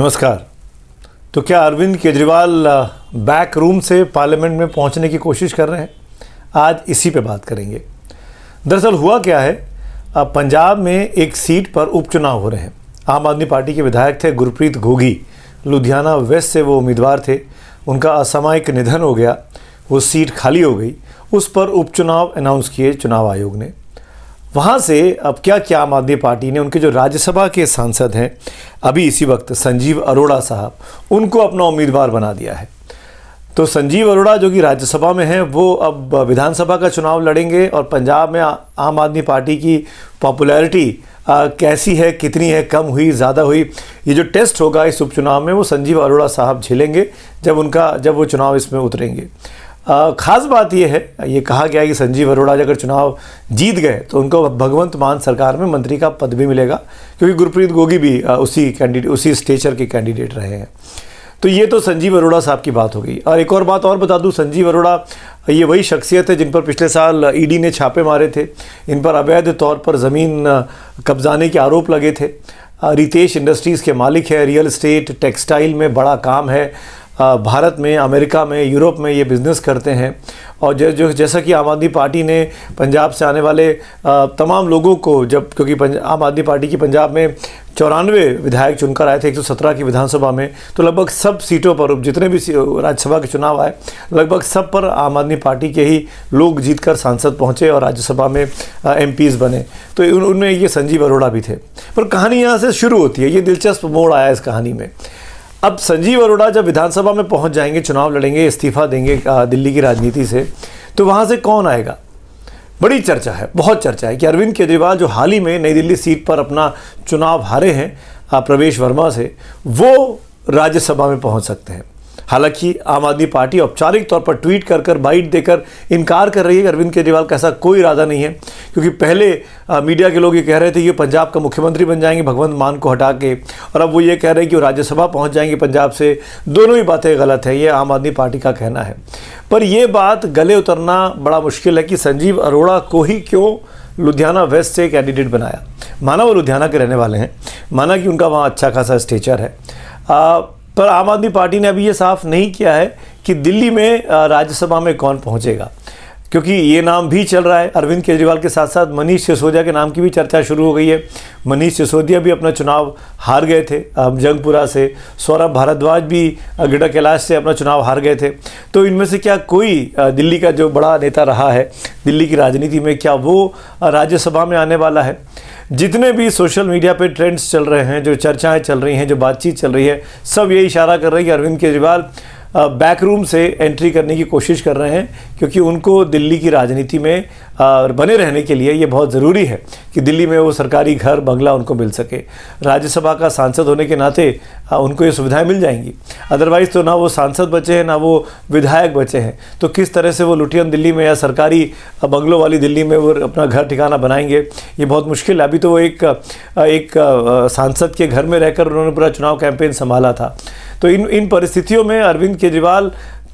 नमस्कार। तो क्या अरविंद केजरीवाल बैक रूम से पार्लियामेंट में पहुंचने की कोशिश कर रहे हैं? आज इसी पे बात करेंगे। दरअसल हुआ क्या है, पंजाब में एक सीट पर उपचुनाव हो रहे हैं। आम आदमी पार्टी के विधायक थे गुरप्रीत घोगी, लुधियाना वेस्ट से वो उम्मीदवार थे। उनका असामयिक निधन हो गया, वो सीट खाली हो गई। उस पर उपचुनाव अनाउंस किए चुनाव आयोग ने। वहाँ से अब क्या क्या आम आदमी पार्टी ने उनके जो राज्यसभा के सांसद हैं अभी इसी वक्त संजीव अरोड़ा साहब, उनको अपना उम्मीदवार बना दिया है। तो संजीव अरोड़ा जो कि राज्यसभा में हैं, वो अब विधानसभा का चुनाव लड़ेंगे। और पंजाब में आम आदमी पार्टी की पॉपुलैरिटी कैसी है, कितनी है, कम हुई, ज़्यादा हुई, ये जो टेस्ट होगा इस उपचुनाव में वो संजीव अरोड़ा साहब झेलेंगे जब वो चुनाव इसमें उतरेंगे। ख़ास बात यह है, ये कहा गया है कि संजीव अरोड़ा अगर चुनाव जीत गए तो उनको भगवंत मान सरकार में मंत्री का पद भी मिलेगा, क्योंकि गुरप्रीत घोगी भी उसी स्टेचर के कैंडिडेट रहे हैं। तो ये तो संजीव अरोड़ा साहब की बात हो गई। और एक और बात और बता दूं, संजीव अरोड़ा ये वही शख्सियत है जिन पर पिछले साल ईडी ने छापे मारे थे। इन पर अवैध तौर पर ज़मीन कब्जाने के आरोप लगे थे। रितेश इंडस्ट्रीज़ के मालिक है, रियल एस्टेट टेक्सटाइल में बड़ा काम है। भारत में, अमेरिका में, यूरोप में ये बिज़नेस करते हैं। और जैसा कि आम आदमी पार्टी ने पंजाब से आने वाले तमाम लोगों को क्योंकि आम आदमी पार्टी की पंजाब में 94 विधायक चुनकर आए थे 117 की विधानसभा में, तो लगभग सब सीटों पर, जितने भी राज्यसभा के चुनाव आए, लगभग सब पर आम आदमी पार्टी के ही लोग जीतकर सांसद पहुँचे और राज्यसभा में MPs बने। तो उनमें ये संजीव अरोड़ा भी थे। पर कहानी यहाँ से शुरू होती है, ये दिलचस्प मोड़ आया इस कहानी में। अब संजीव अरोड़ा जब विधानसभा में पहुंच जाएंगे, चुनाव लड़ेंगे, इस्तीफा देंगे दिल्ली की राजनीति से, तो वहां से कौन आएगा? बड़ी चर्चा है, बहुत चर्चा है कि अरविंद केजरीवाल जो हाल ही में नई दिल्ली सीट पर अपना चुनाव हारे हैं प्रवेश वर्मा से, वो राज्यसभा में पहुंच सकते हैं। हालांकि आम आदमी पार्टी औपचारिक तौर पर ट्वीट कर बाइट देकर इनकार कर रही है कि अरविंद केजरीवाल का ऐसा कोई इरादा नहीं है, क्योंकि पहले मीडिया के लोग ये कह रहे थे कि पंजाब का मुख्यमंत्री बन जाएंगे भगवंत मान को हटा के, और अब वो ये कह रहे हैं कि वो राज्यसभा पहुंच जाएंगे पंजाब से। दोनों ही बातें गलत है, ये आम आदमी पार्टी का कहना है। पर यह बात गले उतरना बड़ा मुश्किल है कि संजीव अरोड़ा को ही क्यों लुधियाना वेस्ट से कैंडिडेट बनाया। माना वो लुधियाना के रहने वाले हैं, माना कि उनका वहाँ अच्छा खासा स्टेचर है, पर आम आदमी पार्टी ने अभी ये साफ नहीं किया है कि दिल्ली में राज्यसभा में कौन पहुंचेगा, क्योंकि ये नाम भी चल रहा है। अरविंद केजरीवाल के साथ साथ मनीष सिसोदिया के नाम की भी चर्चा शुरू हो गई है। मनीष सिसोदिया भी अपना चुनाव हार गए थे जंगपुरा से। सौरभ भारद्वाज भी गिडा कैलाश से अपना चुनाव हार गए थे। तो इनमें से क्या कोई दिल्ली का जो बड़ा नेता रहा है दिल्ली की राजनीति में, क्या वो राज्यसभा में आने वाला है? जितने भी सोशल मीडिया पे ट्रेंड्स चल रहे हैं, जो चर्चाएं चल रही हैं, जो बातचीत चल रही है, सब यही इशारा कर रहे हैं कि अरविंद केजरीवाल बैक रूम से एंट्री करने की कोशिश कर रहे हैं, क्योंकि उनको दिल्ली की राजनीति में बने रहने के लिए ये बहुत ज़रूरी है कि दिल्ली में वो सरकारी घर बंगला उनको मिल सके। राज्यसभा का सांसद होने के नाते उनको ये सुविधाएं मिल जाएंगी। अदरवाइज़ तो ना वो सांसद बचे हैं, ना वो विधायक बचे हैं। तो किस तरह से वो लुटियन दिल्ली में या सरकारी बंगलों वाली दिल्ली में वो अपना घर ठिकाना बनाएंगे, ये बहुत मुश्किल है। अभी तो वो एक सांसद के घर में रहकर उन्होंने पूरा चुनाव कैंपेन संभाला था। तो इन परिस्थितियों में अरविंद केजरीवाल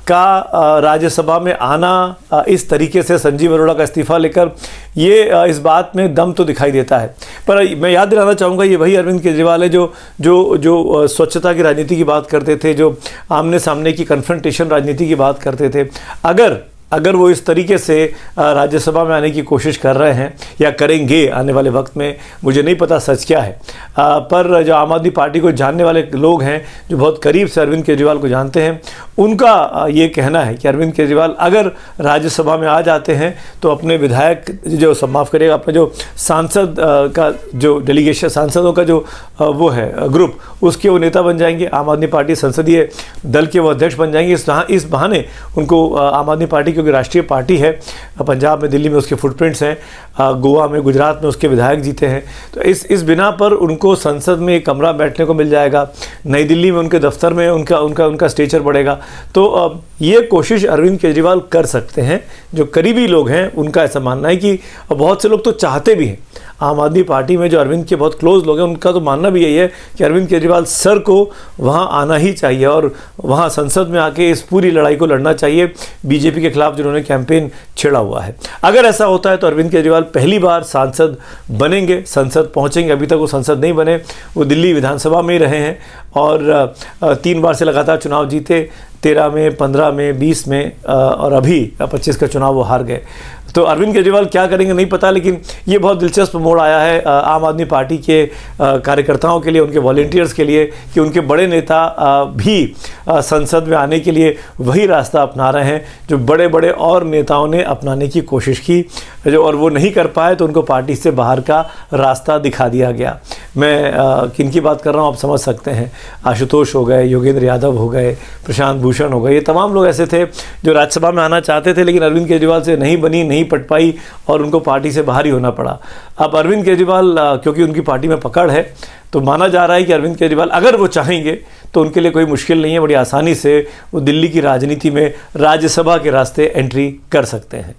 का राज्यसभा में आना इस तरीके से संजीव अरोड़ा का इस्तीफा लेकर, ये इस बात में दम तो दिखाई देता है। पर मैं याद दिलाना चाहूँगा, ये वही अरविंद केजरीवाल है जो स्वच्छता की राजनीति की बात करते थे, जो आमने सामने की कन्फ्रंटेशन राजनीति की बात करते थे। अगर वो इस तरीके से राज्यसभा में आने की कोशिश कर रहे हैं या करेंगे आने वाले वक्त में, मुझे नहीं पता सच क्या है। पर जो आम आदमी पार्टी को जानने वाले लोग हैं, जो बहुत करीब से अरविंद केजरीवाल को जानते हैं, उनका ये कहना है कि अरविंद केजरीवाल अगर राज्यसभा में आ जाते हैं तो अपने विधायक अपने जो सांसद का जो डेलीगेशन, सांसदों का जो वो है ग्रुप, उसके वो नेता बन जाएंगे। आम आदमी पार्टी संसदीय दल के वो अध्यक्ष बन जाएंगे। इस बहाने उनको आम आदमी पार्टी, क्योंकि राष्ट्रीय पार्टी है, पंजाब में, दिल्ली में उसके फुटप्रिंट्स हैं, गोवा में, गुजरात में उसके विधायक जीते हैं, तो इस बिना पर उनको संसद में एक कमरा बैठने को मिल जाएगा। नई दिल्ली में उनके दफ्तर में उनका स्टेचर बढ़ेगा। तो ये कोशिश अरविंद केजरीवाल कर सकते हैं। जो करीबी लोग हैं उनका ऐसा मानना है कि बहुत से लोग तो चाहते भी हैं। आम आदमी पार्टी में जो अरविंद के बहुत क्लोज लोग हैं उनका तो मानना भी यही है कि अरविंद केजरीवाल सर को वहाँ आना ही चाहिए और वहाँ संसद में आके इस पूरी लड़ाई को लड़ना चाहिए बीजेपी के खिलाफ जिन्होंने कैंपेन छेड़ा हुआ है। अगर ऐसा होता है तो अरविंद केजरीवाल पहली बार सांसद बनेंगे, संसद पहुँचेंगे। अभी तक वो संसद नहीं बने, वो दिल्ली विधानसभा में ही रहे हैं और 3 बार से लगातार चुनाव जीते, 13 में, 15 में, 20 में और अभी 25 का चुनाव वो हार गए। तो अरविंद केजरीवाल क्या करेंगे नहीं पता, लेकिन ये बहुत दिलचस्प मोड़ आया है आम आदमी पार्टी के कार्यकर्ताओं के लिए, उनके वॉलेंटियर्स के लिए कि उनके बड़े नेता भी संसद में आने के लिए वही रास्ता अपना रहे हैं जो बड़े बड़े और नेताओं ने अपनाने की कोशिश की, जो और वो नहीं कर पाए तो उनको पार्टी से बाहर का रास्ता दिखा दिया गया। मैं किन की बात कर रहा हूँ आप समझ सकते हैं। आशुतोष हो गए, योगेंद्र यादव हो गए, प्रशांत भूषण हो गए, ये तमाम लोग ऐसे थे जो राज्यसभा में आना चाहते थे लेकिन अरविंद केजरीवाल से नहीं बनी, नहीं पट पाई और उनको पार्टी से बाहर ही होना पड़ा। अब अरविंद केजरीवाल क्योंकि उनकी पार्टी में पकड़ है तो माना जा रहा है कि अरविंद केजरीवाल अगर वो चाहेंगे तो उनके लिए कोई मुश्किल नहीं है, बड़ी आसानी से वो दिल्ली की राजनीति में राज्यसभा के रास्ते एंट्री कर सकते हैं।